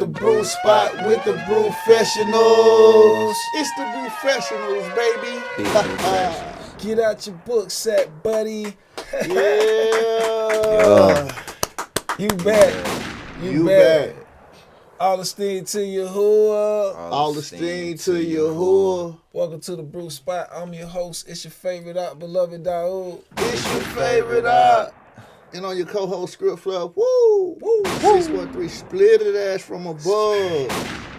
the brew spot with the Brewfessionals. It's the Brewfessionals, baby. Get out your book sack, buddy. Yeah. You back. You back. All esteem to YAHUAH. All esteem to YAHUAH. Welcome to the brew spot. I'm your host. It's your favorite beloved YAHUAH. It's your favorite And on your co-host script flub, woo, 613 split it ass from above.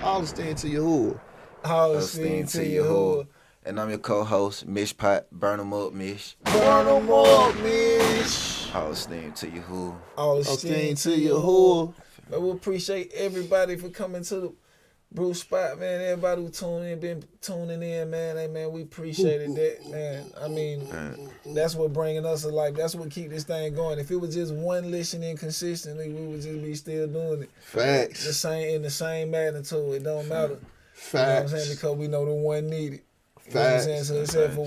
All esteem to YAHUAH. All esteem to YAHUAH. And I'm your co-host, Mish Pot. Burn 'em up, Mish. Burn 'em up, Mish. All esteem to YAHUAH. All Esteem to YAHUAH. But we appreciate everybody for coming to the brew spot, man. Everybody who been tuning in, man. Hey, man, we appreciated that, man. I mean, that's what bringing us to life. That's what keep this thing going. If it was just one listening consistently, we would just be still doing it. Facts. In the same magnitude. It don't matter. Facts. You know what I'm saying? Because we know the one needed. You know what I'm saying? So it said for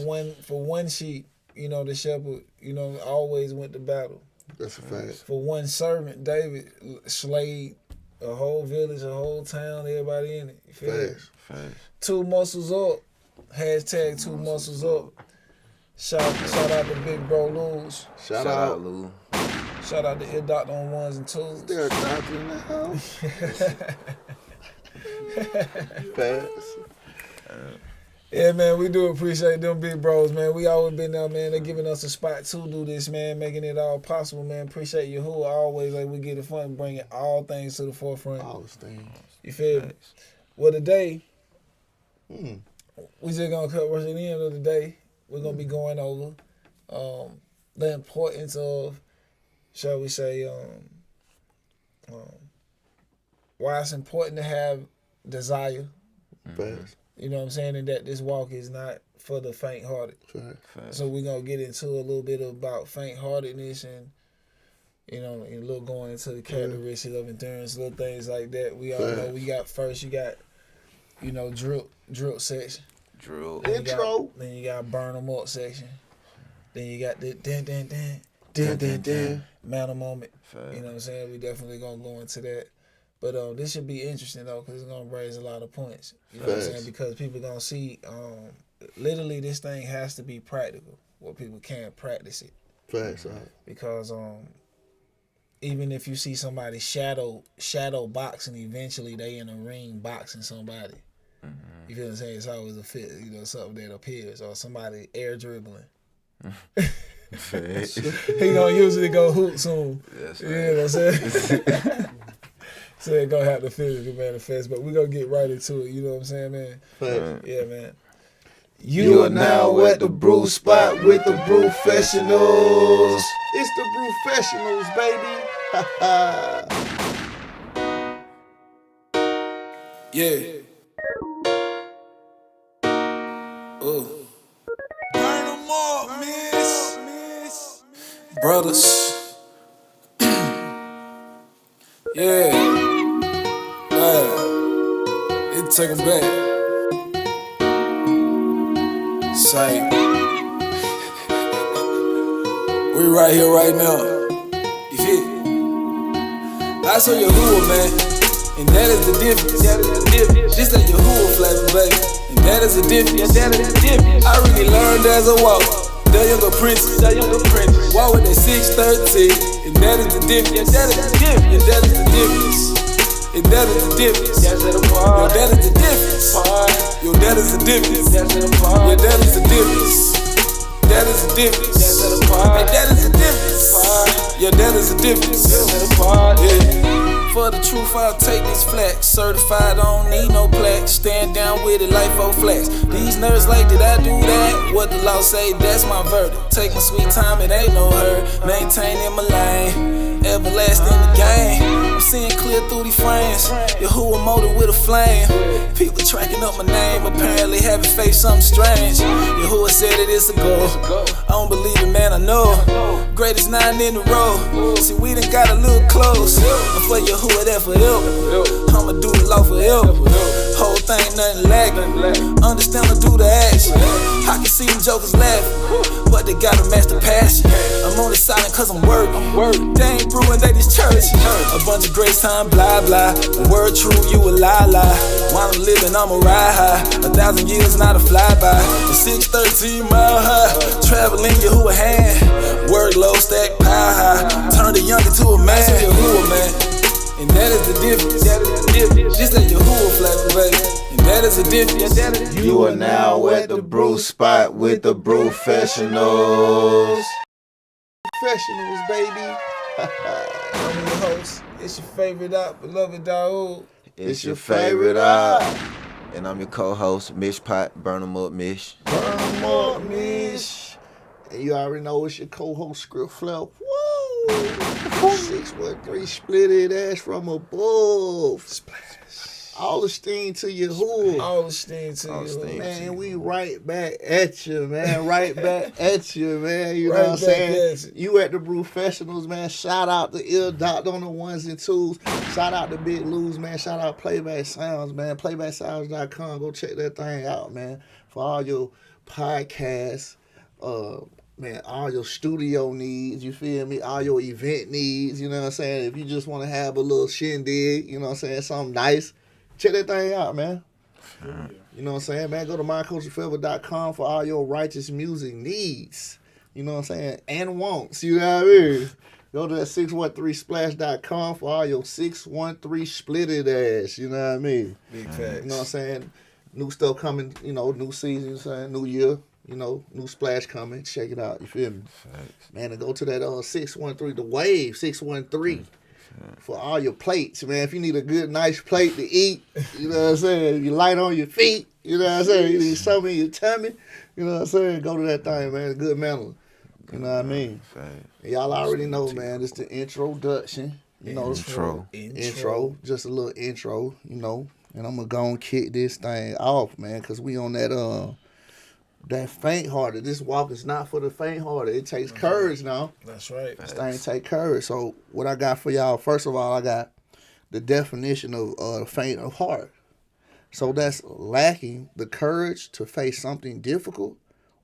one sheep, you know, the shepherd, you know, always went to battle. That's a fact. For one servant, David slayed a whole village, a whole town, everybody in it. You feel me? Facts. Two muscles up. Hashtag two muscles up. Shout out to Big Bro Luz. Shout out. Lou. Shout out to Ear Doctor on ones and twos. There a doctor in the house. Facts. Yeah, man, we do appreciate them big bros, man. We always been there, man. They giving us a spot to do this, man, making it all possible, man. Appreciate YAHUAH always, like, we get it fun, bringing all things to the forefront. All the things. You feel me? Well, today, Mm. we just gonna cut right at the end of the day. We're gonna be going over the importance of, shall we say, why it's important to have desire. Facts. You know what I'm saying? And that this walk is not for the faint-hearted. Facts. So we're going to get into a little bit about faint-heartedness and, you know, and a little going into the characteristics of endurance, little things like that. We all know we got first, you got, you know, drill section. Drill. Intro. Then you got burn 'em up section. Then you got the man of moment. Fact. You know what I'm saying? We definitely going to go into that. But this should be interesting, though, because it's going to raise a lot of points. You know what I'm saying? Because people going to see, literally, this thing has to be practical, where people can't practice it. Facts. Because even if you see somebody shadow boxing, eventually they in a ring boxing somebody. Mm-hmm. You feel what I'm saying? It's always a fit, you know, something that appears, or somebody air dribbling. He gonna usually go hoop soon. Yes, you know what I'm saying? So it gonna have to physically manifest, but we gonna get right into it. You know what I'm saying, man? Yeah, man. You are now at the brew spot with the Brewfessionals. It's the Brewfessionals, baby. Yeah. Oh. Burn 'em up, miss. Brothers. Yeah. It take 'em back. Say, we right here right now. You feel? I saw YAHUAH, man, and that is the difference. This that YAHUAH flavor, baby, and that is the difference. I really learned as I walk. The younger princess, walk with that 613, and that is the difference. And that is the difference. And that is the difference. Yo, that is the difference. Yo, that is the difference. Yo, that is the difference. That is the difference. And that is the difference. Yo, that is the difference. Yeah. For the truth, I'll take this flat. Certified, I don't need no plaque. Stand down with it like 4 flats. These nerds like, did I do that? What the law say, that's my verdict. Take my sweet time, it ain't no hurt. Maintaining my lane, everlasting the game. I'm seeing clear through these frames. YAHUAH motor with a flame. People tracking up my name, apparently having faced something strange. YAHUAH said it is a go. I don't believe it, man, I know. Greatest 9 in a row. See, we done got a little close. And for YAHUAH, that forever. I'ma do the law forever. Whole thing nothing lacking. Understand or do the action. I can see them jokers laughing, but they gotta match the passion. I'm only silent cause I'm working. They ain't brewing, they just church. A bunch of grace time, blah blah. The word true, you a lie. While I'm living, I'ma ride high. 1,000 years, not a flyby. The 613 mile high. Traveling YAHUAH hand. Word low, stack pie high. Turn the young into a man. YAHUAH, man. And that is the difference. This that YAHUAH flavor, baby. And that is the difference. You are now at the brew spot with the Brewfessionals. Professionals, baby. I'm your host. It's your favorite beloved YAHUAH. It's your favorite and I'm your co-host, Mish Pot, Burn 'em up, Mish. Burn 'em up, Mish. And you already know it's your co-host, Script Flip. Woo! 613 split it ass from above. Splash. All esteem to YAHUAH. All esteem to you. Man, we right back at you, man. Right back at you, man. You know Right what I'm saying? back You at the Brewfessionals, man. Shout out to Ill Dot on the ones and twos. Shout out to Big Lou's, man. Shout out Playback Sounds, man. Playbacksounds.com. Go check that thing out, man. For all your podcasts, man, all your studio needs, you feel me? All your event needs, you know what I'm saying? If you just want to have a little shindig, you know what I'm saying? Something nice. Check that thing out, man. You know what I'm saying, man? Go to mycultureforever.com for all your righteous music needs. You know what I'm saying? And wants, you know what I mean? Go to that 613splash.com for all your 613 splitted ass, you know what I mean? Big facts. You know what I'm saying? New stuff coming, you know, new season, you know what I'm saying? New year, you know, new splash coming. Check it out, you feel me? Facts. Man, and go to that 613, the Wave 613. For all your plates, man. If you need a good, nice plate to eat, you know what I'm saying? If you light on your feet, you know what I'm saying? You need something in your tummy, you know what I'm saying? Go to that thing, man. Good manner. You know what I mean? And y'all already know, man. It's the introduction. You know, intro. Just a little intro, you know. And I'm going to go and kick this thing off, man, because we on that faint-hearted. This walk is not for the faint-hearted. It takes courage now. That's right. This thing take courage. So what I got for y'all, first of all, I got the definition of faint of heart. So that's lacking the courage to face something difficult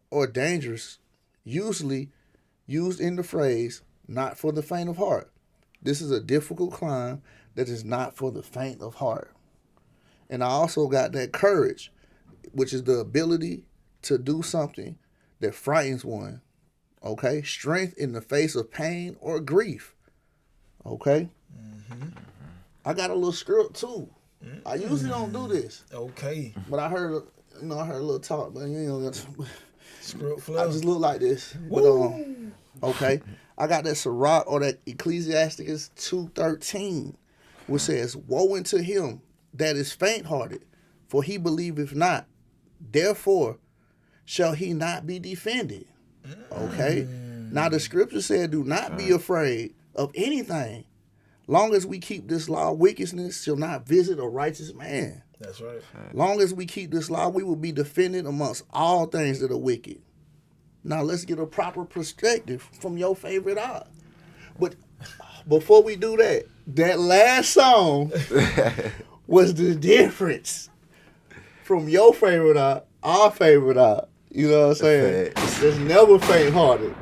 or dangerous, usually used in the phrase, not for the faint of heart. This is a difficult climb that is not for the faint of heart. And I also got that courage, which is the ability to do something that frightens one, okay? Strength in the face of pain or grief, okay? Mm-hmm. I got a little script too. Mm-hmm. I usually don't do this. Okay. But I heard a little talk, but you know, script flow. I just look like this. But, okay. I got that Sirach or that Ecclesiasticus 2:13, which says, "Woe unto him that is faint-hearted, for he believeth not. Therefore shall he not be defended." Okay? Now the scripture said, do not be afraid of anything. Long as we keep this law, wickedness shall not visit a righteous man. That's right. Long as we keep this law, we will be defended amongst all things that are wicked. Now let's get a proper perspective from your favorite art. But before we do that, that last song was the difference from your favorite art, our favorite art. You know what I'm saying? There's never faint-hearted.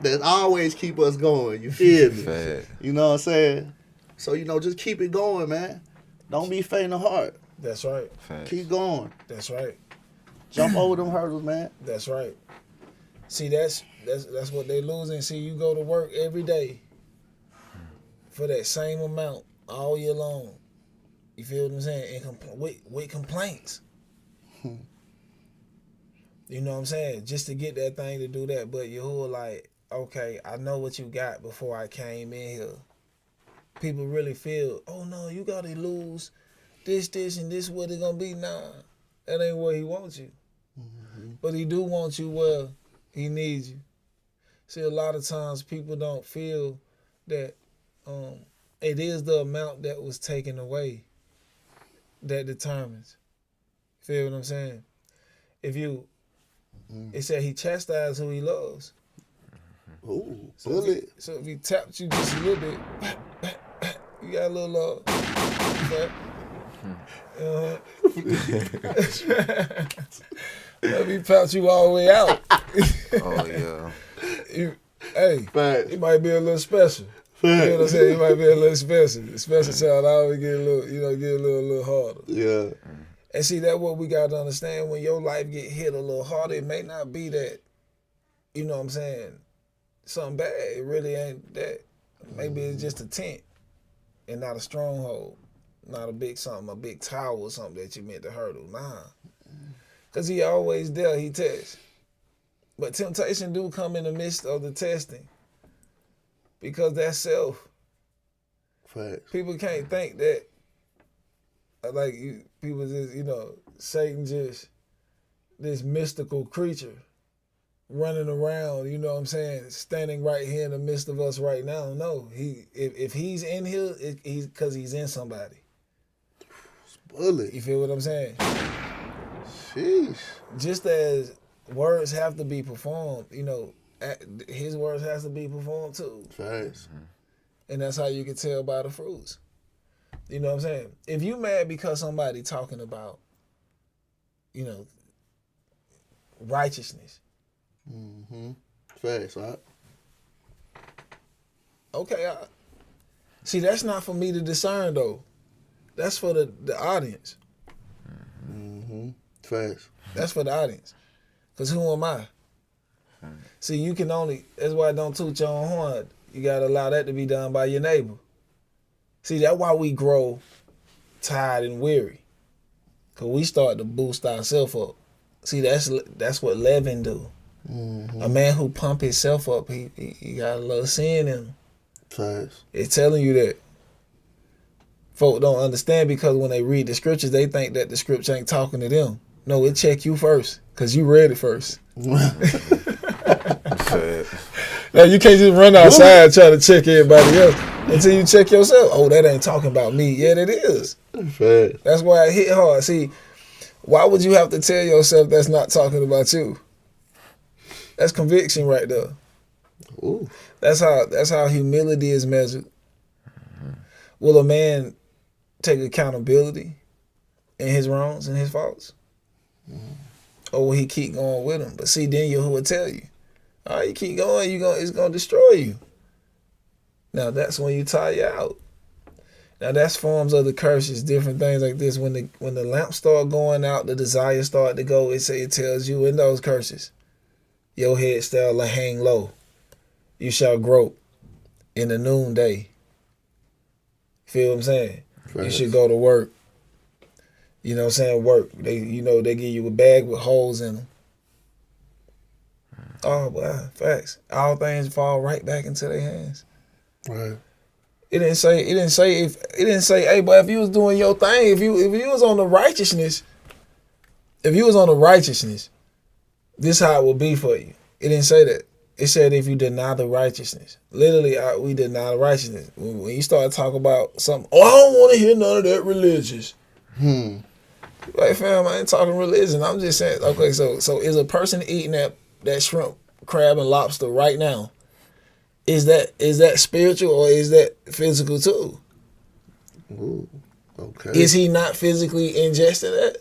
That always keep us going. You feel me? You know what I'm saying? So, you know, just keep it going, man. Don't be faint of heart. That's right. Keep going. That's right. Jump over them hurdles, man. That's right. See, that's what they losing. See, you go to work every day for that same amount all year long. You feel what I'm saying? And with complaints. You know what I'm saying? Just to get that thing to do that. But YAHUAH like, okay, I know what you got before I came in here. People really feel, oh no, you gotta lose this, and this what it gonna be. Nah, that ain't where he wants you. Mm-hmm. But he do want you where he needs you. See, a lot of times people don't feel that it is the amount that was taken away that determines. Feel what I'm saying? If you, it said he chastised who he loves. Ooh, so if he tapped you just a little bit, you got a little love. Okay? Let me pounce you all the way out. Oh yeah. He might be a little special. You know what I'm saying? He might be a little special. Special child always get a little, get a little harder. Yeah. And see, that's what we got to understand. When your life get hit a little harder, it may not be that, you know what I'm saying, something bad. It really ain't that. Maybe it's just a tent and not a stronghold. Not a big something, a big tower or something that you meant to hurdle. Nah. Because he always there, he tests. But temptation do come in the midst of the testing. Because that's self. Facts. People can't think that, like, people just, Satan just this mystical creature running around, you know what I'm saying, standing right here in the midst of us right now. No, if he's in here, he's because he's in somebody. Bullet. You feel what I'm saying? Sheesh. Just as words have to be performed, his words has to be performed too. Facts. And that's how you can tell by the fruits. You know what I'm saying? If you mad because somebody talking about, righteousness. Mm-hmm. Facts, right? Okay, see, that's not for me to discern though. That's for the audience. Mm-hmm. Facts. That's for the audience. Because who am I? See, you can only, that's why don't toot your own horn. You got to allow that to be done by your neighbor. See, that's why we grow tired and weary. Because we start to boost ourselves up. See, that's what leaven do. Mm-hmm. A man who pump himself up, he got a little sin in him. Facts. It's telling you that. Folk don't understand because when they read the scriptures, they think that the scripture ain't talking to them. No, it check you first because you read it first. Now, you can't just run outside trying to check everybody else until you check yourself. Oh, that ain't talking about me. Yeah, that is. Facts. That's why I hit hard. See, why would you have to tell yourself that's not talking about you? That's conviction right there. Ooh. That's how humility is measured. Will a man take accountability in his wrongs and his faults? Or will he keep going with them? But see, then Yahuwah will tell you, all right, you keep going, it's gonna destroy you. Now that's when you tire out. Now that's forms of the curses, different things like this. When the lamp start going out, the desire start to go. It tells you in those curses, your head shall hang low. You shall grope in the noonday. Feel what I'm saying? Right. You should go to work. You know what I'm saying? Work. They give you a bag with holes in them. Oh, wow, facts. All things fall right back into their hands. Right. It didn't say, hey, but if you was doing your thing, if you was on the righteousness, this how it would be for you. It didn't say that. It said if you deny the righteousness. Literally, we deny the righteousness. When you start talking about something, I don't want to hear none of that religious. Like, fam, I ain't talking religion. I'm just saying, okay, so is a person eating that shrimp, crab, and lobster right now, is that spiritual or is that physical too? Ooh, okay. Is he not physically ingesting that?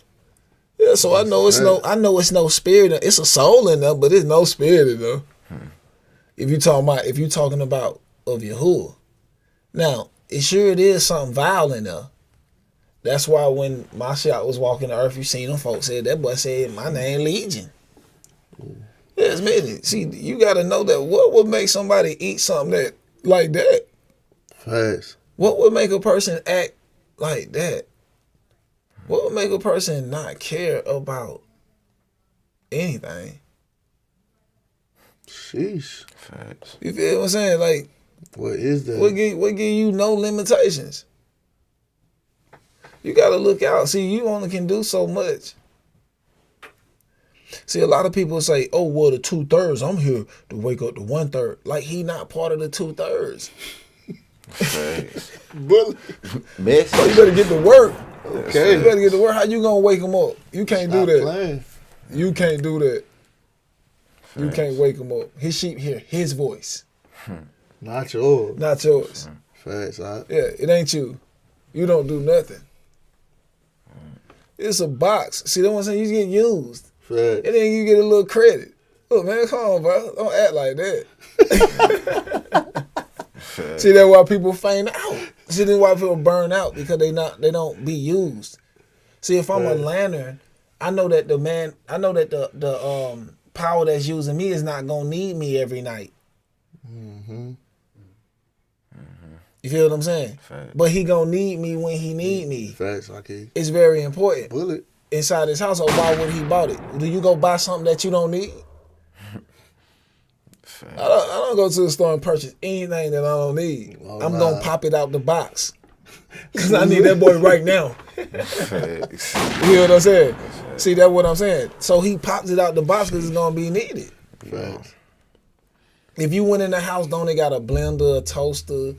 Yeah, so I know it's no spirit. It's a soul in there, but it's no spirit in there. If you talking about of Yahuwah. Now, it is something vile in there. That's why when Mashiach was walking the earth, you seen them folks said, that boy said, my name Legion. Yeah, it's many. See, you got to know that what would make somebody eat something like that? Facts. What would make a person act like that? What would make a person not care about anything? Sheesh. Facts. You feel what I'm saying? Like, what is that? What give you no limitations? You got to look out. See, you only can do so much. See, a lot of people say, oh, well, the 2/3, I'm here to wake up the 1/3. Like, he not part of the 2/3. Bullet. So you better get to work. Okay. You better get to work. How you going to wake him up? You can't Stop do that. Playing. You can't do that. You can't wake him up. His sheep hear his voice. Not yours. Not yours. Facts, right? Yeah, it ain't you. You don't do nothing. It's a box. See, that's what I'm saying? You get used. Facts. And then you get a little credit. Look, man, come on, bro. Don't act like that. See, that's why people faint out. See, that's why people burn out, because they don't be used. See, if I'm a lantern, I know that the power that's using me is not gonna need me every night. You feel what I'm saying? Fact. But he gonna need me when he need me. Facts, okay. It's very important. Bullet. Inside his house, or why would he bought it? Do you go buy something that you don't need? I don't go to the store and purchase anything that I don't need. I'm gonna pop it out the box. Cause I need that boy right now. Facts. You know what I'm saying? See, that's what I'm saying. So he pops it out the box because it's gonna be needed. Facts. If you went in the house, don't they got a blender, a toaster,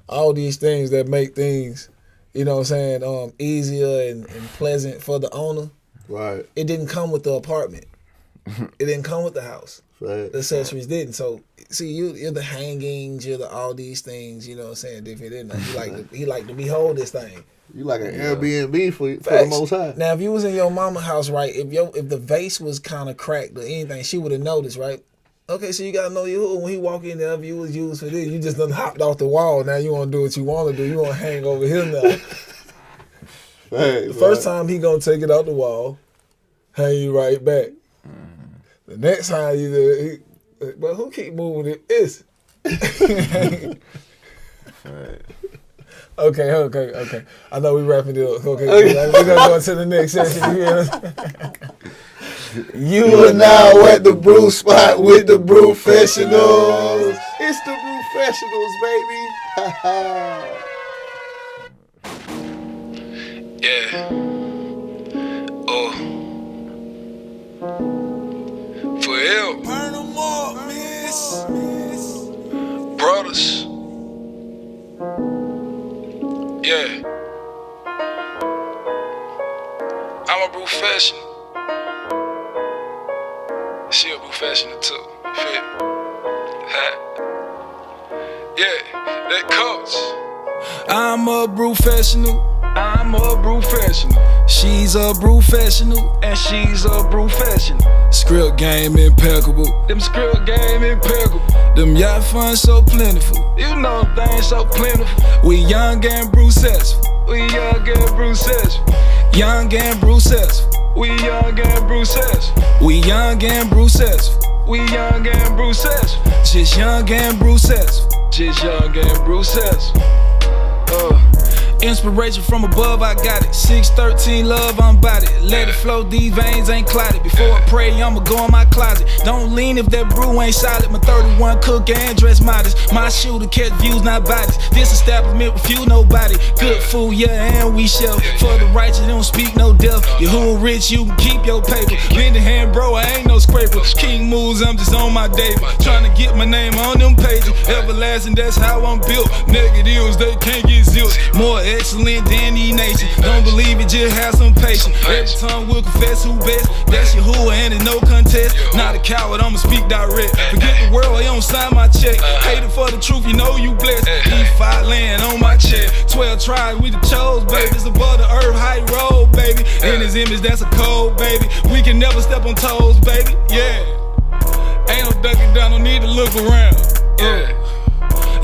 all these things that make things, you know what I'm saying, easier and pleasant for the owner. Right. It didn't come with the apartment. It didn't come with the house. Facts. The accessories didn't. So see, you're the hangings, you're the all these things, you know what I'm saying, different than that. He like to behold this thing. You like an Airbnb for the Most High. Now if you was in your mama house, right, if the vase was kind of cracked or anything, she would have noticed, right? Okay, so you gotta know YAHUAH. When he walk in there, if you was used for this, you just done hopped off the wall. Now you wanna do what you wanna do. You wanna hang over here now. The first time he gonna take it out the wall, hang you right back. The next time you do it, but who keep moving it? It's Okay. I know we wrapping it up. Okay. We're gonna go to the next session. You are now at the brew spot with the Brewfessionals. It's the Brewfessionals, baby. Yeah. For help. Burn them up, miss. Brothers. Yeah. I'm a Brewfessional. She a Brewfessional too. Feel yeah, that coach. I'm a Brewfessional. I'm a Brewfessional. She's a Brewfessional, and she's a Brewfessional. Script game impeccable. Them script game impeccable. Them yacht funds so plentiful. You know things so plentiful. We young and Brewfessional. We young and Brewfessional. Young and Brewfessional. We young and Brewfessional. We young and Brewfessional. We young and Brewfessional. Just young and Brewfessional. Just young and Brewfessional. Inspiration from above, I got it. 613 love, I'm about it. Let it flow, these veins ain't clotted. Before I pray, I'ma go in my closet. Don't lean if that brew ain't solid. My 31 cook and dress modest. My shooter catch views, not bodies. This establishment with few nobody. Good food, yeah, and we shell. For the righteous, they don't speak no death. YAHUAH rich, you can keep your paper. Lend a hand, bro, I ain't no scraper. King moves, I'm just on my day. Trying to get my name on them pages. Everlasting, that's how I'm built. Negatives, they can't get zilch. More excellent than these nations. Don't believe it, just have some patience. Every time we'll confess who best. That's YAHUAH and it's no contest. Not a coward, I'ma speak direct. Forget the world, I don't sign my check. Hated for the truth, you know you blessed. E5 land on my chest. 12 tribes, we the chose, baby. It's above the earth, high road, baby. In his image, that's a code, baby. We can never step on toes, baby. Yeah. Ain't no ducking down, don't need to look around.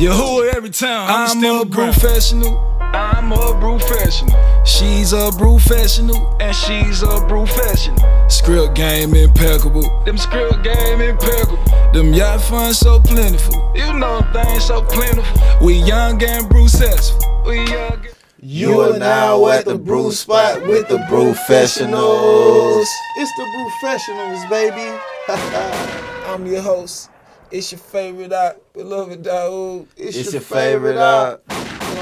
YAHUAH every time. I'm a Brewfessional. I'm a Brewfessional. She's a Brewfessional, and she's a Brewfessional. Script game impeccable. Them script game impeccable. Them yacht funds so plentiful. You know things so plentiful. We young and Brewfessional. We young and You are now at the brew spot with the Brewfessionals. It's the Brewfessionals, baby. I'm your host. It's your favorite beloved YAHUAH. It's your favorite out.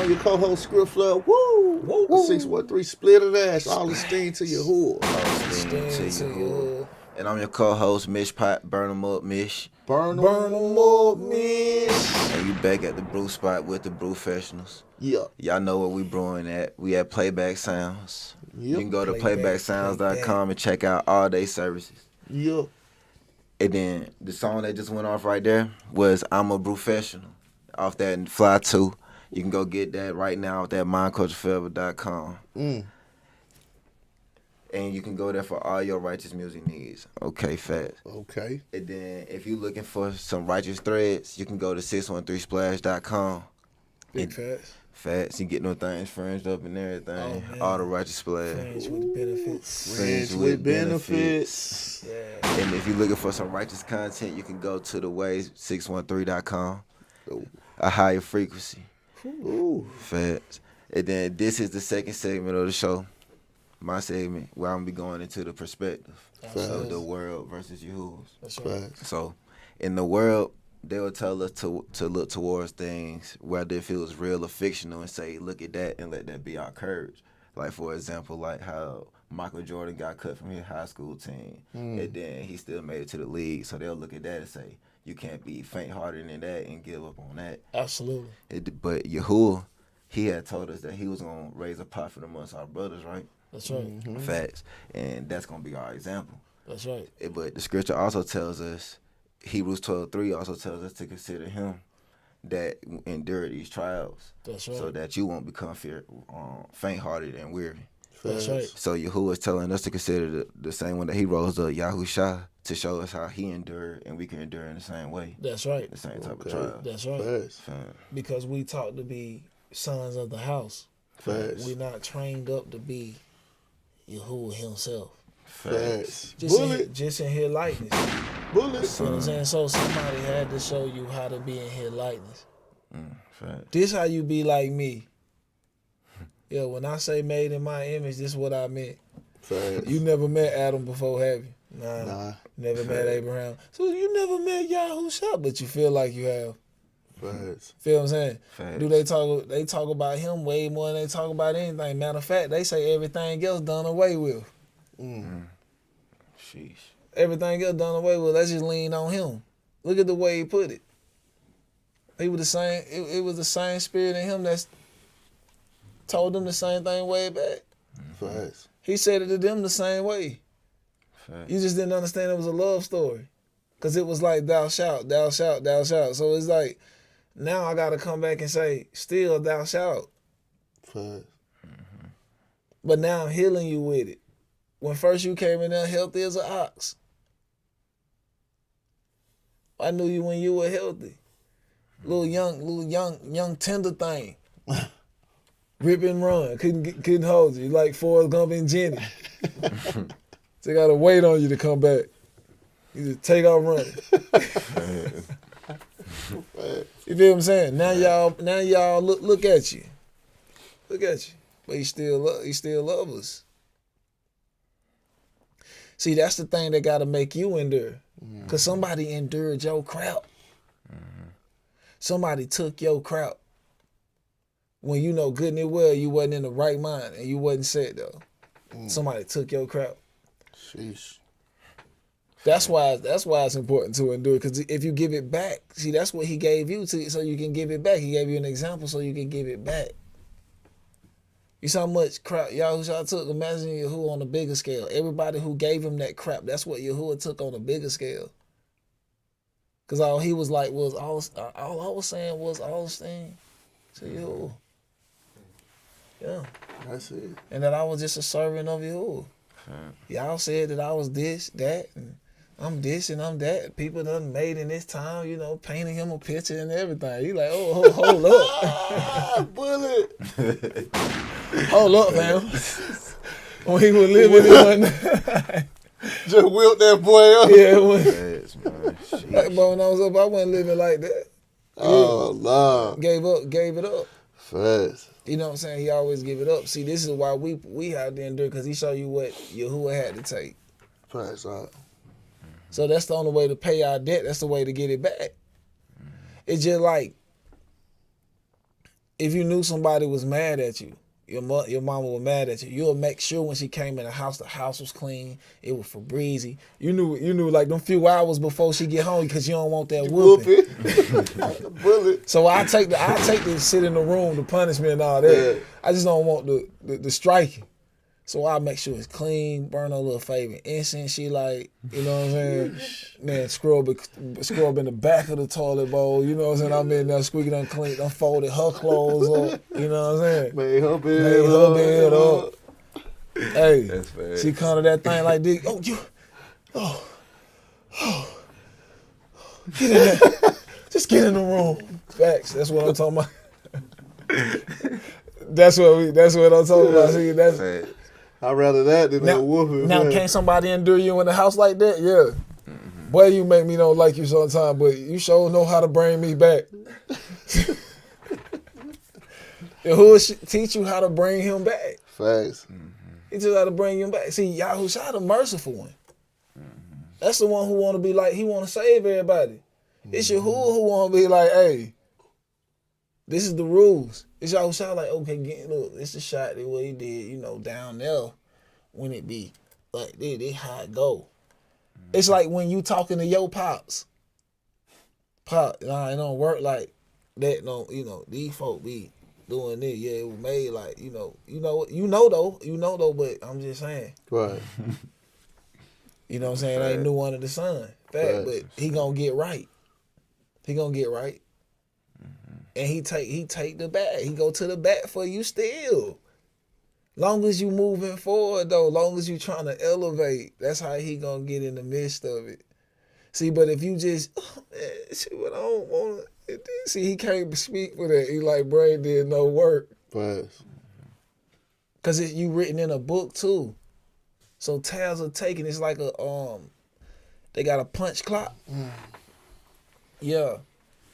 Your co-host Script Flood. Woo! 613 split of that. All esteem to YAHUAH. YAHUAH. And I'm your co-host, Mish Pot. Burn 'em up, Mish. Burn them up, Mish. And you back at the brew spot with the Brewfessionals. Yeah. Y'all know where we brewing at. We at Playback Sounds. Yep. You can go to playbacksounds.com and check out all day services. Yeah. And then the song that just went off right there was I'm a Brewfessional. Off that Fly 2. You can go get that right now at that mindcultureforever.com. And you can go there for all your righteous music needs. Okay, fast. Okay. And then if you're looking for some righteous threads, you can go to 613splash.com. Big facts. Fats, you get no things fringed up and everything. Oh, All the righteous splash. Fringe with benefits. Friends with benefits. Yeah. And if you're looking for some righteous content, you can go to the ways613.com. Oh. A higher frequency. Ooh. Fats. And then this is the second segment of the show. My segment where I'm gonna be going into the perspective of the world versus Yahuwah's. That's right. Facts. So in the world, they will tell us to look towards things, whether if it was real or fictional, and say, look at that and let that be our courage. Like, for example, like how Michael Jordan got cut from his high school team, and then he still made it to the league. So they'll look at that and say, you can't be faint-hearted in that and give up on that. Absolutely. But Yahuwah, he had told us that he was going to raise a prophet amongst our brothers, right? That's right. Facts. And that's going to be our example. That's right. But the scripture also tells us, Hebrews 12:3 also tells us to consider him that endured these trials. That's right. So that you won't become faint-hearted and weary. That's right. So Yahuwah is telling us to consider the same one that he rose up, YAHUAH, to show us how he endured, and we can endure in the same way. That's right. The same type of trial. That's right. Facts. Because we taught to be sons of the house. Facts. We're not trained up to be Yahuwah himself. Facts. Just in his likeness. Bullets. You know what I'm saying? So somebody had to show you how to be in his likeness. Facts. This how you be like me. Yeah, when I say made in my image, this is what I meant. Facts. You never met Adam before, have you? Nah. Never met Abraham. So you never met YAHUAH, but you feel like you have. Facts. Feel what I'm saying? Facts. Do they talk about him way more than they talk about anything? Matter of fact, they say everything else done away with. Sheesh. Everything else done away with. Let's just lean on him. Look at the way he put it. He was the same. It was the same spirit in him that's told them the same thing way back. Facts. He said it to them the same way. Facts. You just didn't understand it was a love story. Because it was like, thou shalt, thou shalt, thou shalt. So it's like, now I got to come back and say, still thou shalt. Facts. But now I'm healing you with it. When first you came in there healthy as an ox. I knew you when you were healthy. Little young tender thing. Rip and run. Couldn't hold you. Like Forrest Gump and Jenny. They got to wait on you to come back. You just take off running. You feel what I'm saying? Now y'all look at you. Look at you. But he still love us. See, that's the thing that gotta make you endure. Cause somebody endured your crap. Somebody took your crap. When you know good and well you wasn't in the right mind and you wasn't set though. Somebody took your crap. Sheesh. That's why it's important to endure. Because if you give it back, see, that's what he gave you to, so you can give it back. He gave you an example so you can give it back. You saw how much crap Yahuwah took. Imagine Yahuwah on a bigger scale. Everybody who gave him that crap, that's what Yahuwah took on a bigger scale. Because all he was like was, all I was saying was all thing to Yahuwah. Yeah. That's it. And that I was just a servant of Yahuwah. Y'all said that I was this, that, and I'm this and I'm that. People done made in this time, painting him a picture and everything. You like, oh, hold up. Bullet. Hold up, man. When he was living in one Just whipped that boy up. yeah, when, Facts, man. Sheesh. like, but when I was up, I wasn't living like that. Oh, Lord. Gave it up. Facts. You know what I'm saying? He always give it up. See, this is why we have to endure, because he show you what Yahuwah had to take. Facts. So that's the only way to pay our debt. That's the way to get it back. It's just like, if you knew somebody was mad at you, your mama was mad at you, you'll make sure when she came in the house was clean, it was Febreze. You knew like them few hours before she get home, because you don't want that whooping. Bullet. So I take the sit in the room, the punishment and all that. Yeah. I just don't want the striking. So I make sure it's clean, burn a little favorite incense. She like, you know what I'm saying? Man, scrub in the back of the toilet bowl. You know what I'm saying? I'm in there squeaking unclean, unfolded her clothes up. You know what I'm saying? Made her Made her bed up. Hey, That's fair. she come to that thing like this. Get in there. Just get in the room. Facts. That's what I'm talking about. That's what I'm talking about. See, that's Fair. I'd rather that than a whooping. now man. can't somebody endure you in the house like that? Yeah. Boy, you make me don't like you sometimes, but you sure know how to bring me back. YAHUAH teach you how to bring him back. Facts. He just how to bring him back. See, YAHUAH the merciful one. That's the one who want to be like, he want to save everybody. It's YAHUAH who want to be like, hey, this is the rules. It's YAHUAH like, okay, look, it's the shot that what he did, down there when it be like this how it go. It's like when you talking to your pops. Pop, nah, it don't work like that. No, these folk be doing this. Yeah, it was made like, though, but I'm just saying. Right. You know what I'm saying? Ain't new under the sun. Fact, but he gonna get right. He gonna get right. And he take the bat. He go to the bat for you still. Long as you moving forward though, long as you trying to elevate, that's how he gonna get in the midst of it. See, but if you just, shit, what I don't want to, see, he can't speak for that. He like, bro, it did no work. Facts. Cause you written in a book too. So tails are taken. It's like they got a punch clock. Yeah,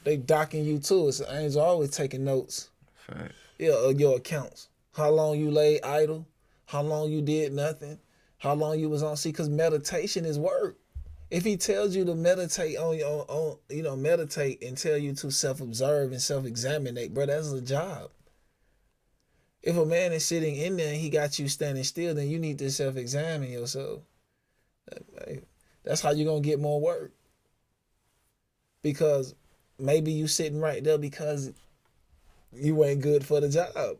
they docking you too. It's an angel always taking notes. Fact. Yeah, of your accounts. How long you lay idle? How long you did nothing? How long you was on? See, cause meditation is work. If he tells you to meditate meditate and tell you to self-observe and self-examine, bro, that's a job. If a man is sitting in there and he got you standing still, then you need to self-examine yourself. That's how you're going to get more work. Because maybe you sitting right there because you ain't good for the job.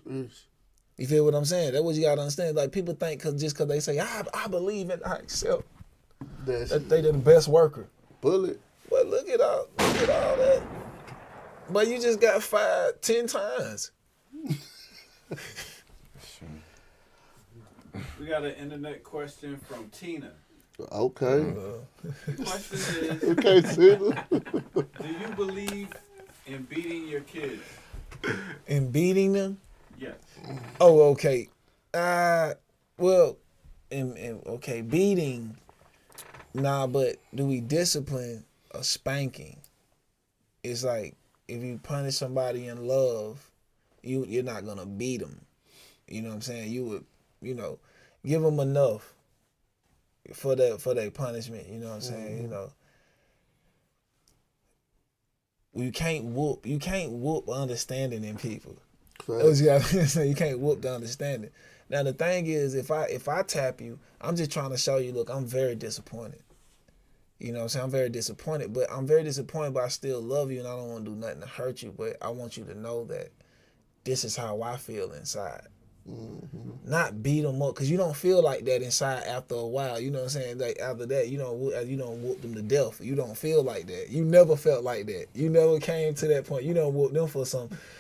You feel what I'm saying? That's what you got to understand. Like, people think just because they say, I believe and I accept, that they the best worker. Bullet. But look at all that. But you just got fired 10 times. We got an internet question from Tina. Okay. The question is, Okay, Tina. do you believe in beating your kids? And beating them? Yes. Oh, okay. Well, okay, beating. Nah, but do we discipline a spanking? It's like if you punish somebody in love, you're not gonna beat them. You know what I'm saying? You would, give them enough for their punishment. You know what I'm saying? You can't whoop understanding in people. Facts. You can't whoop the understanding. Now the thing is, if I tap you, I'm just trying to show you, look, I'm very disappointed. You know what I'm saying? I'm very disappointed, but I still love you and I don't want to do nothing to hurt you, but I want you to know that this is how I feel inside. Not beat them up, because you don't feel like that inside after a while. You know what I'm saying? Like after that, you don't whoop them to death. You don't feel like that. You never felt like that. You never came to that point. You don't whoop them for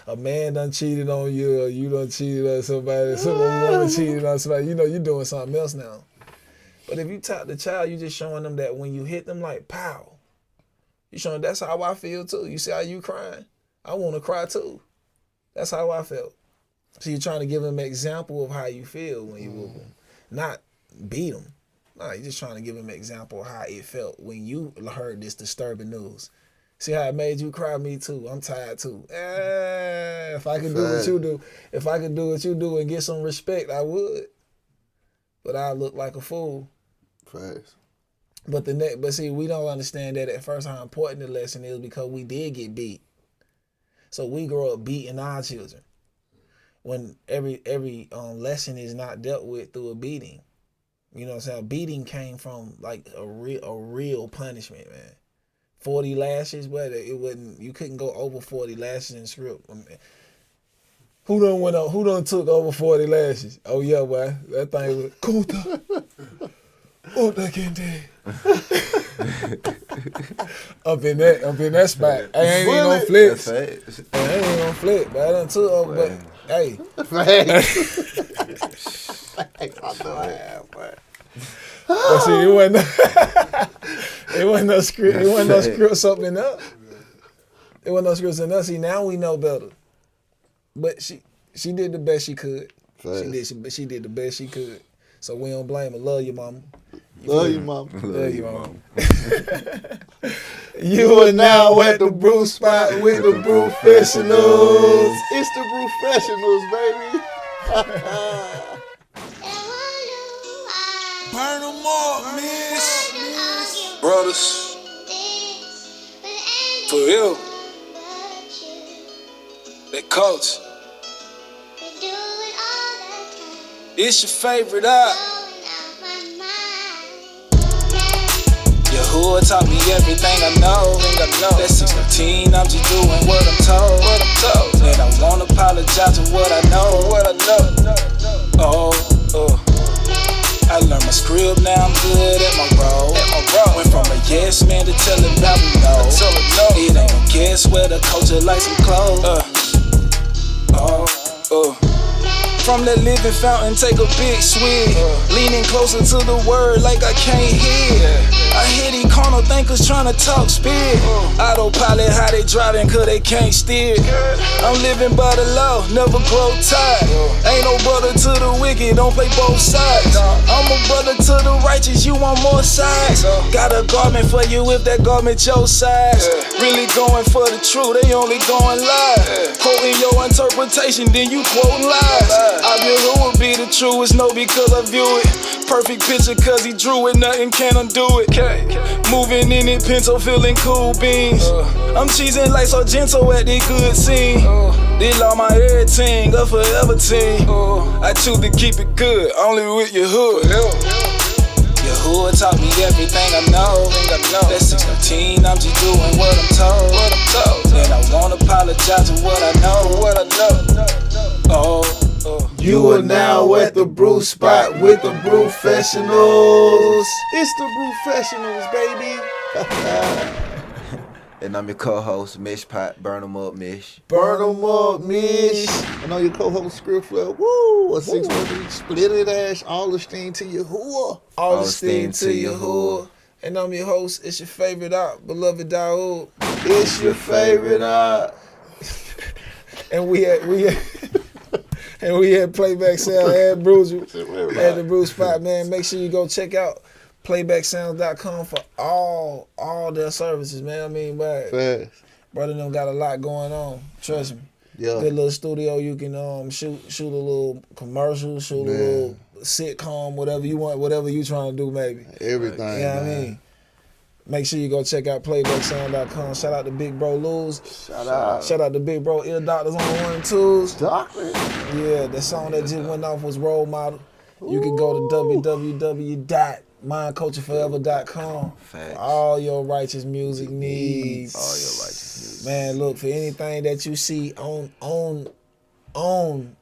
a man done cheated on you, or you done cheated on somebody, some woman cheated on somebody. You're doing something else now. But if you tap the child, you just showing them that when you hit them like pow, you showing that's how I feel too. You see how you crying? I want to cry too. That's how I felt. So you're trying to give them an example of how you feel when you whoop them. Not beat them. No, you're just trying to give them an example of how it felt when you heard this disturbing news. See how it made you cry? Me too. I'm tired too. If I could do what you do, and get some respect, I would. But I look like a fool. Facts. But see, we don't understand that at first how important the lesson is, because we did get beat. So we grow up beating our children. When every lesson is not dealt with through a beating. You know what I'm saying? A beating came from like a real punishment, man. 40 lashes, but you couldn't go over 40 lashes in script. I mean, who done took over 40 lashes? Oh yeah, boy. That thing was Kuta. Oh, that can't Up in that spot. I ain't even gonna flip. That's it. I ain't even gonna flip, but I done took over. Hey. I know I have, but But see, it wasn't no script. It wasn't no scripts up in us. It wasn't no scripts in us. See, now we know better. But she did the best she could. She did the best she could. So we don't blame her. Love you, mama. love you, mama. Love you, mama. You are now at the brew spot with the Brewfessionals. It's the Brewfessionals, baby. Burn them up, miss. Brothers. For real. That coach. It's your favorite YAHUAH taught me everything I know. At 16, I'm just doing what I'm told. And I won't apologize for what I know. I learned my script, now I'm good at my role. Went from a yes man to telling about me no. It ain't no guess where the culture like some clothes. From that living fountain, take a big swig. Leaning closer to the word like I can't hear. I hear these carnal thinkers trying to talk spirit. Autopilot, how they driving cause they can't steer. I'm living by the law, never grow tired. Ain't no brother to the wicked, don't play both sides. I'm a brother to the righteous, you want more sides. Got a garment for you if that garment your size. Really going for the truth, they only going live. Quoting your interpretation, then you quoting lies. YAHUAH be the truest, no, because I view it. Perfect picture, cause he drew it, nothing can undo it. Moving in it, pinto, feeling cool beans. I'm cheesing like Sargento at the good scene. They love my everything, a forever team. I choose to keep it good, only with YAHUAH. YAHUAH taught me everything I know. At 16, I'm just doing what I'm told. And I won't apologize for what I know. You are now at the brew spot with the Brewfessionals. It's the Brewfessionals, baby. And I'm your co-host, Mish Pot. Burn 'em up, Mish. Burn 'em up, Mish. And on your co-host, Script Flip. Woo! A 613 split it ash. All the steam to YAHUAH. All the steam to YAHUAH. And I'm your host. It's your favorite beloved YAHUAH. It's your favorite And we had Playback Sound and Bruiser at the brew spot, man. Make sure you go check out playbacksounds.com for all their services, man. I mean, but brother them got a lot going on. Trust me. Yeah. Good little studio. You can shoot a little commercial, shoot a little sitcom, whatever you want, whatever you trying to do, maybe. Everything. You know what I mean? Make sure you go check out playbacksound.com. Shout out to Big Bro Luz. Shout out. Shout out to Big Bro Ear Doctors on the 1 and 2s. Doctor. Yeah, the song that just went off was Role Model. You can go to www.mindcultureforever.com for all your righteous music needs. All your righteous music. Man, look, for anything that you see on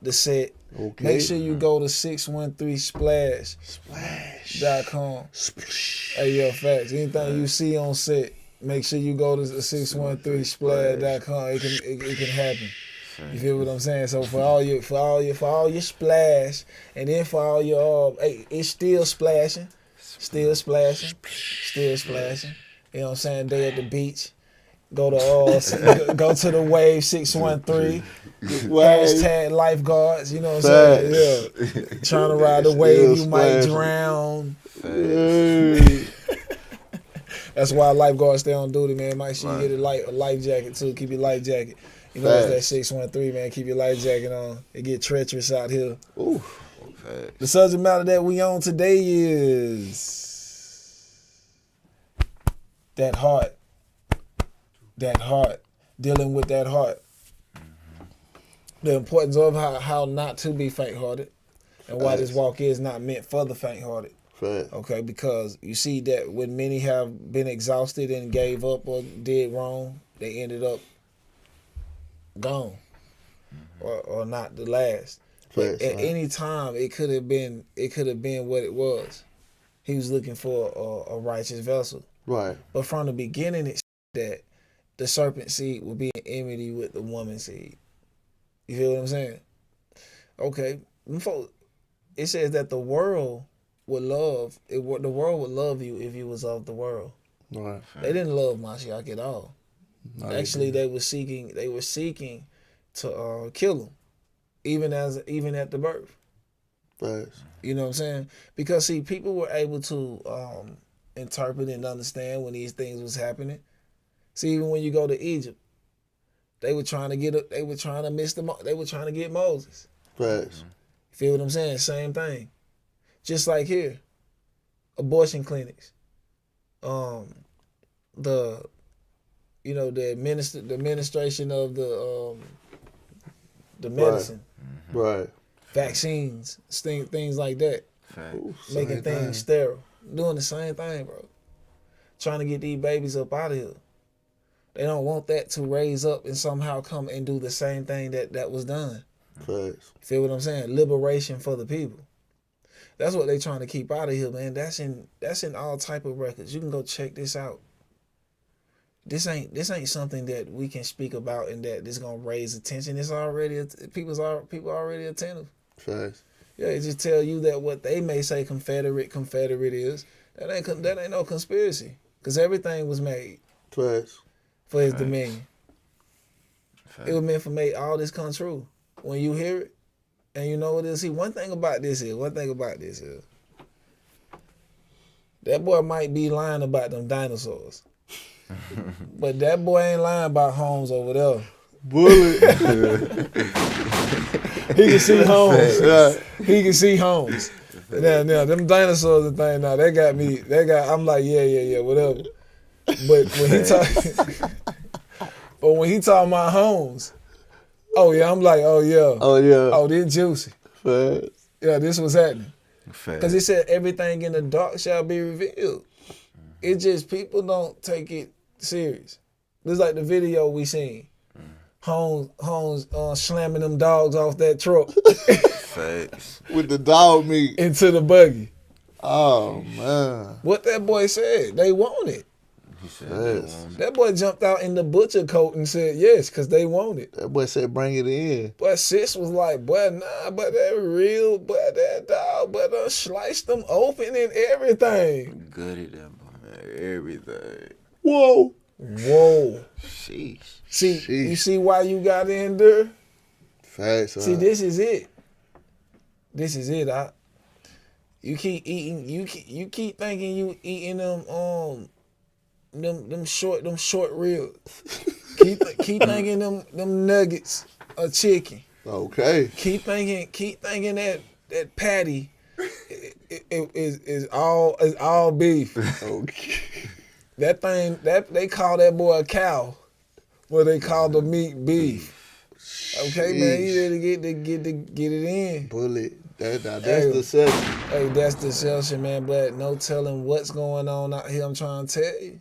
the set, make sure you go to 613splash.com. Hey, yo, facts. Anything you see on set, make sure you go to 613splash.com. It can happen. You feel what I'm saying? So for all your splash, and then for all your it's still splashing. You know what I'm saying? Day at the beach. Go to go to the Wave 613. Hashtag lifeguards. You know what I'm saying? Yeah. Trying to ride the wave, you might drown. That's why lifeguards stay on duty, man. Make sure you get a life jacket too. Keep your life jacket. You know it's that 613, man. Keep your life jacket on. It get treacherous out here. Ooh. The subject matter that we on today is that heart. That heart. Dealing with that heart. The importance of how not to be faint-hearted, and why this walk is not meant for the faint-hearted. Okay, because you see that when many have been exhausted and gave up or did wrong, they ended up gone or not the last. But at any time, it could have been what it was. He was looking for a righteous vessel. Right. But from the beginning, it's that the serpent seed will be in enmity with the woman seed. You feel what I'm saying? Okay, it says that the world would love the world would love you if you was of the world. Right. They didn't love Mashiach at all. No, Actually, they were seeking to kill him, even at the birth. Facts. You know what I'm saying? Because see, people were able to interpret and understand when these things was happening. See, even when you go to Egypt, they were trying to get Moses. Facts. Feel what I'm saying? Same thing. Just like here, abortion clinics. The administration of the medicine, Right. vaccines, things like that, Ooh, making same things thing. sterile, doing the same thing, bro. Trying to get these babies up out of here. They don't want that to raise up and somehow come and do the same thing that was done. Facts. Feel what I'm saying? Liberation for the people. That's what they trying to keep out of here, man. That's in all type of records. You can go check this out. This ain't something that we can speak about and that this gonna raise attention. It's already people already attentive. Facts. Yeah, it just tell you that what they may say Confederate is that ain't no conspiracy, because everything was made Facts. for his dominion. It was meant for make all this come true. When you hear it, and you know what it is. See, one thing about this is that boy might be lying about them dinosaurs, but that boy ain't lying about homes over there. Bullet. He can see homes. Right. He can see homes. Now, them dinosaurs and thing. Now, I'm like, yeah, whatever. But when he talking about homes, oh yeah, I'm like, oh yeah, oh this juicy. Facts. Yeah, this was happening. Facts. Because it said everything in the dark shall be revealed. It just, people don't take it serious. It's like the video we seen. Holmes slamming them dogs off that truck Facts. With the dog meat. into the buggy. Oh man. What that boy said, they want it. He said Facts. That boy jumped out in the butcher coat and said yes, because they want it. That boy said bring it in. But sis was like, boy, nah, but that real, but that dog, but sliced them open and everything. Good at that boy. Everything. Whoa. Sheesh. See, Sheesh. you see why you got in there? Facts. See, this is it. This is it. You keep eating. You keep thinking you eating them short ribs. keep thinking them nuggets of chicken. Okay. Keep thinking that patty is all beef. Okay. That thing that they call that boy a cow, what they call the meat beef. Okay, man, you ready to get it in? Bullet. That's Hey. the section. Hey, that's deception, man. But no telling what's going on out here. I'm trying to tell you.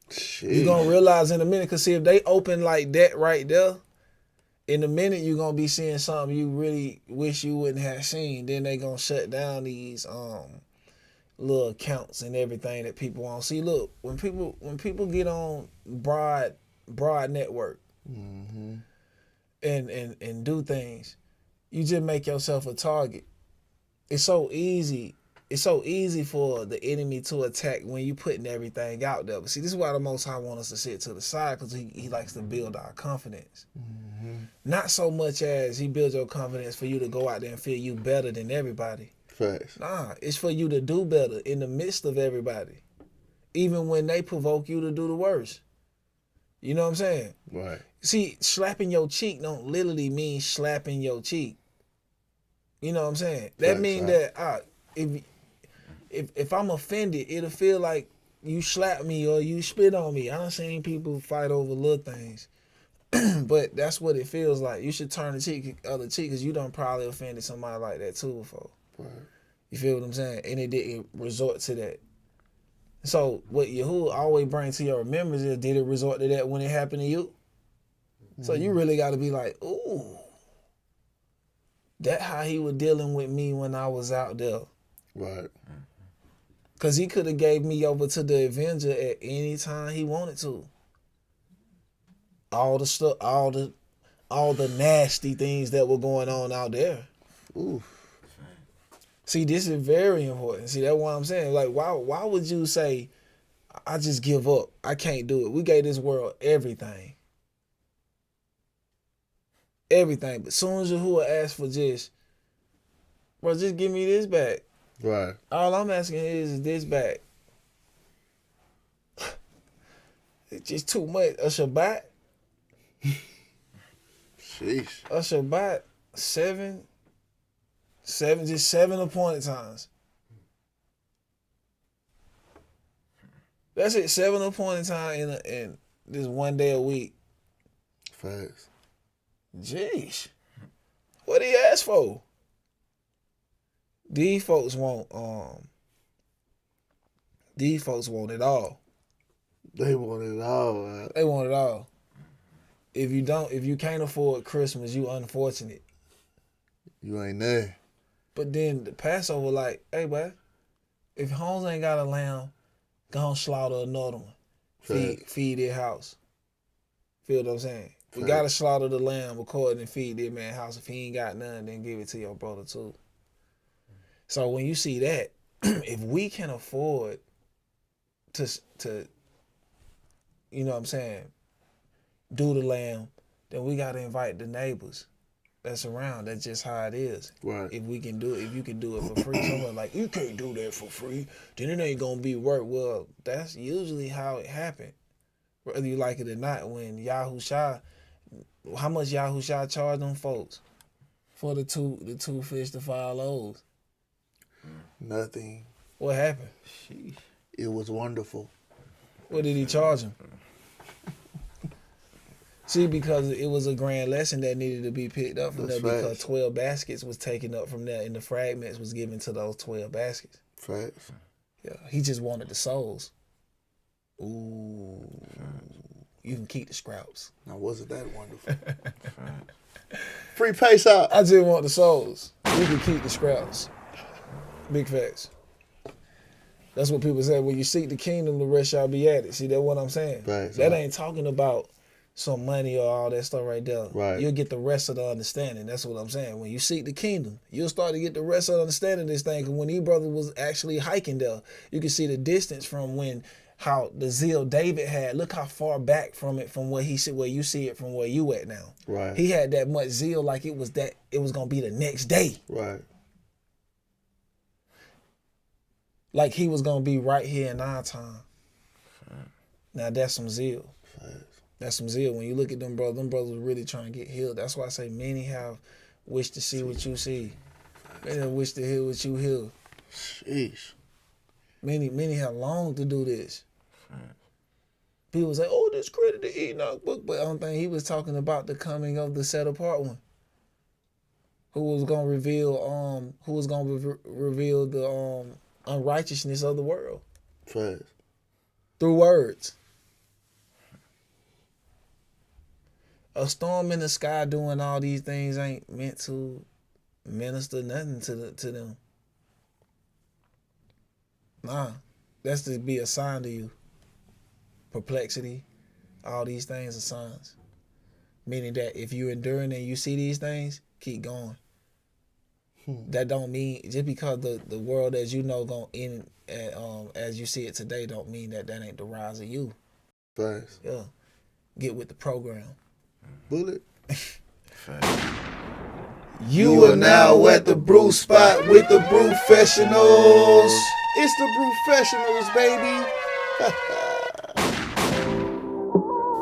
Shit. You're gonna realize in a minute, cause see if they open like that right there, in a minute you're gonna be seeing something you really wish you wouldn't have seen. Then they gonna shut down these little accounts and everything that people want to see. Look, when people get on broad network and do things, you just make yourself a target. It's so easy for the enemy to attack when you putting everything out there. But see, this is why the Most High wants us to sit to the side, because he likes to build our confidence. Not so much as he builds your confidence for you to go out there and feel you better than everybody. Facts. Nah, it's for you to do better in the midst of everybody. Even when they provoke you to do the worst. You know what I'm saying? Right. See, slapping your cheek don't literally mean slapping your cheek. You know what I'm saying? That Facts, means right. that if I'm offended, it'll feel like you slap me or you spit on me. I done seen people fight over little things. But that's what it feels like. You should turn the other cheek, because you done probably offended somebody like that too before. Right. You feel what I'm saying? And it didn't resort to that. So what YAHUAH always brings to your remembrance is, did it resort to that when it happened to you? So you really got to be like, ooh, that how he was dealing with me when I was out there. Right. Because he could have gave me over to the Avenger at any time he wanted to. All the stuff, all all the nasty things that were going on out there. Ooh. See, this is very important. See, that's what I'm saying. Like, why would you say, I just give up? I can't do it. We gave this world everything. Everything. But soon as Yahuwah asks for just give me this back. Right. All I'm asking is this back. It's just too much. A Shabbat. Sheesh. A Shabbat. Just 7 appointed times. That's it. 7 appointed times in this one day a week. Facts. Jeez. What he asked for? These folks want it all. They want it all, man. They want it all. If you can't afford Christmas, you unfortunate. You ain't there. But then the Passover, like, hey, boy, if Holmes ain't got a lamb, go slaughter another one. Feed their house. Feel what I'm saying? We gotta slaughter the lamb according and feed their man house. If he ain't got none, then give it to your brother too. So when you see that, if we can afford to you know what I'm saying, do the lamb, then we gotta invite the neighbors that's around. That's just how it is. Right. If we can do it, if you can do it for free, someone like, you can't do that for free, then it ain't gonna be work. Well, that's usually how it happened. Whether you like it or not, when YAHUAH, how much YAHUAH charged them folks for the two fish, the 5 loaves? Nothing. What happened? Sheesh. It was wonderful. What did he charge him? See, because it was a grand lesson that needed to be picked up from That's there, because facts. 12 baskets was taken up from there and the fragments was given to those 12 baskets. Facts. Yeah, he just wanted the souls. Ooh. You can keep the scraps. Now, wasn't that wonderful? Free pace out. I just want the souls. You can keep the scraps. Big facts. That's what people say. When you seek the kingdom, the rest shall be added. See, that's what I'm saying. Facts. That ain't talking about some money or all that stuff right there. Right. You'll get the rest of the understanding. That's what I'm saying. When you seek the kingdom, you'll start to get the rest of the understanding of this thing. Because when these brothers was actually hiking there, you can see the distance from how the zeal David had. Look how far back from it, from where you see it from where you at now. Right. He had that much zeal, like it was gonna be the next day. Right. Like he was gonna be right here in our time. Now that's some zeal. That's some zeal. When you look at them brothers were really trying to get healed. That's why I say many have wished to see what you see. Many have wished to hear what you hear. Sheesh. Many have longed to do this. People say, "Oh, discredit the Enoch book," but I don't think he was talking about the coming of the set apart one, who was gonna reveal the unrighteousness of the world Facts. through words. A storm in the sky doing all these things ain't meant to minister nothing to them. Nah, that's to be a sign to you. Perplexity, all these things are signs. Meaning that if you're enduring and you see these things, keep going. That don't mean, just because the world as you know going in as you see it today, don't mean that ain't the rise of you. Facts. Yeah, get with the program. Bullet. You are now at the brew spot with the Brewfessionals. It's the Brewfessionals, baby.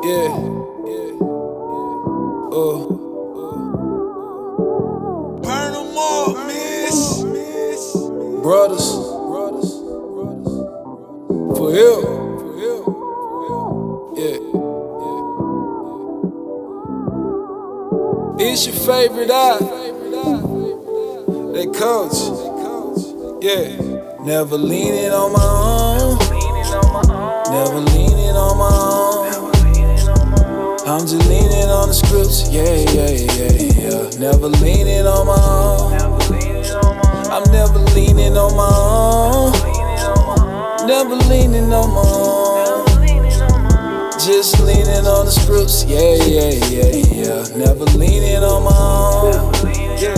Yeah. Burn them up, miss. Brothers. For real. Yeah. It's your favorite eye. That coach. Yeah. Never leaning on my own. Never leaning on my own. I'm just leaning on the scripts. Yeah. Never leaning on my own. I'm never leaning on my own. Never leaning on my own. Just leaning on the scripts. Yeah. yeah. Never leaning on my own. Yeah.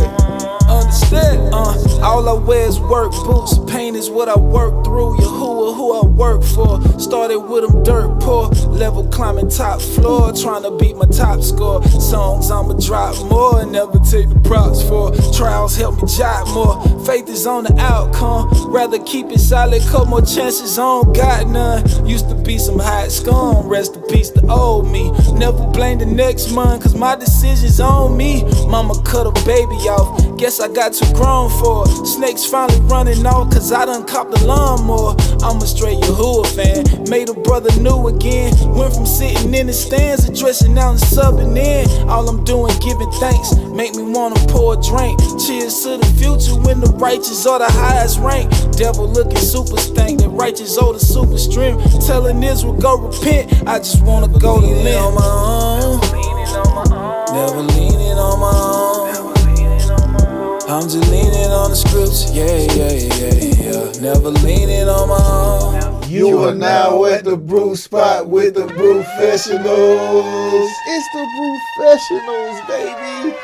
Understand? All I wear is work boots. Pain is what I work through. YAHUAH, who I work for. Started with them dirt poor. Level climbing top floor. Trying to beat my top score. Songs I'ma drop more and never take the props for. Trials help me jot more. Faith is on the outcome. Rather keep it solid, cut more chances on. Got none. Used to be some hot scum. Rest in peace to old me. Never blame the next month, cause my decisions on me. Mama cut a baby off. Guess I got too grown for it. Snakes finally running off, cause I done copped the lawnmower. I'm a straight YAHUAH fan. Made a brother new again. Went from sitting in the stands to dressing out and subbing in. All I'm doing, giving thanks. Make me wanna pour a drink. Cheers to the future when the righteous are the highest rank. Devil looking super stank. The righteous are the super strength. Telling Israel go repent. I just wanna go to live on my own. Never leaning on my own. I'm just leaning on the scripts, yeah. Never leaning on my own. You are now at the brew spot with the Brewfessionals. It's the Brewfessionals, baby.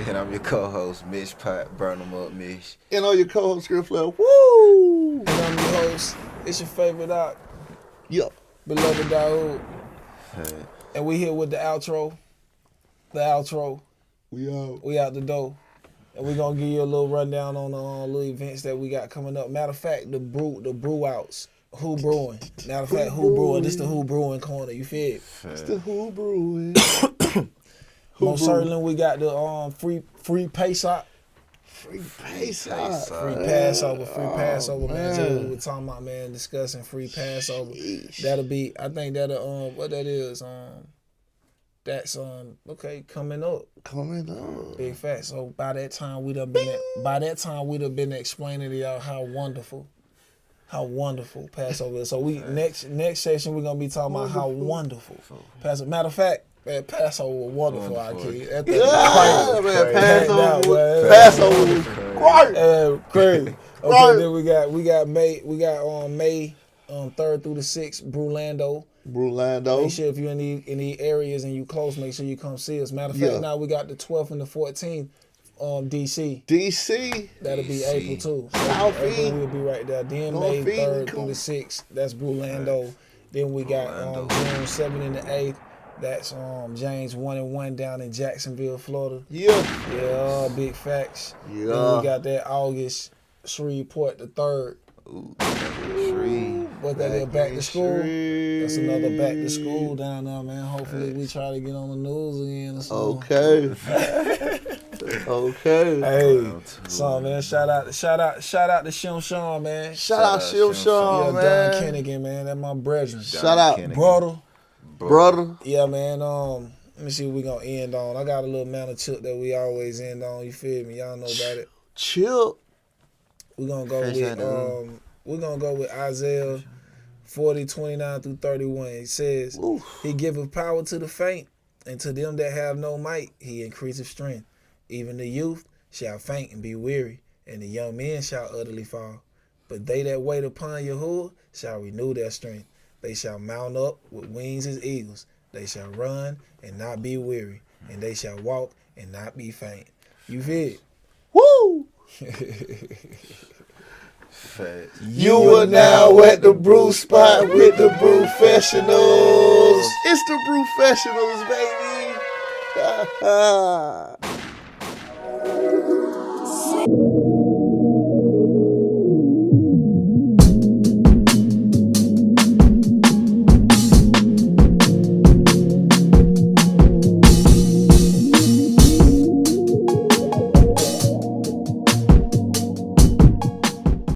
And I'm your co-host, Mish Pot. Burn them up, Mish. And on your co-host, Scriptflow. Woo! And I'm your host. It's your favorite doc, Yup. beloved YAHUAH. Hey. And we here with the outro. The outro. We out. We out the door. And we gonna give you a little rundown on the little events that we got coming up. Matter of fact, the brew outs. Who brewing? Matter of fact, who brewing? This the who brewing corner. You feel it? It's the Who Brewing. Most certainly we got the free pace out. Free pace Free out. Free Passover, man. man. That's what we were talking about, man. Discussing free Passover. That'll be. I think that'll what that is. That's okay coming up. Coming up. Big fact. So by that time we'd have been explaining to y'all how wonderful Passover is. So we next session we're gonna be talking about how wonderful Passover. Matter of fact, man, Passover was wonderful. I kid. That thing Yeah, man. Passover. Passover was great. Crazy. Okay, Right. then we got May 3rd through the 6th, Brewlando. Brewlando. Make sure if you're in any areas and you close, make sure you come see us. Matter of fact, now we got the 12th and the 14th, DC. DC. That'll be April too. South April East. will be right there. Then North May East, 3rd come. through the 6th, that's Brewlando. Then we got June 7th and the 8th. That's James 1 and 1 down in Jacksonville, Florida. Yeah. Yeah, big facts. Yeah. Then we got that August Shreveport the 3rd. Ooh, Shree. What that is, back to school. Shree. That's another back to school down there, man. Hopefully we try to get on the news again or something. Okay. Okay. Hey, so man, shout out to Shim Sean, man. Shout out Shim Sean, Yeah, man. Don Kennigan, man. That's my brethren. Shout out, Brother. brother. Yeah, man. Let me see what we gonna end on. I got a little amount of chip that we always end on. You feel me? Y'all know about it. Chill. We're gonna go with Isaiah 40:29 through 31. It says, Oof. He giveth power to the faint, and to them that have no might, he increaseth strength. Even the youth shall faint and be weary, and the young men shall utterly fall. But they that wait upon YAHUAH shall renew their strength. They shall mount up with wings as eagles. They shall run and not be weary, and they shall walk and not be faint. You feel it? Woo! Facts. You are now at the brew spot with the Brewfessionals. It's the Brewfessionals, baby.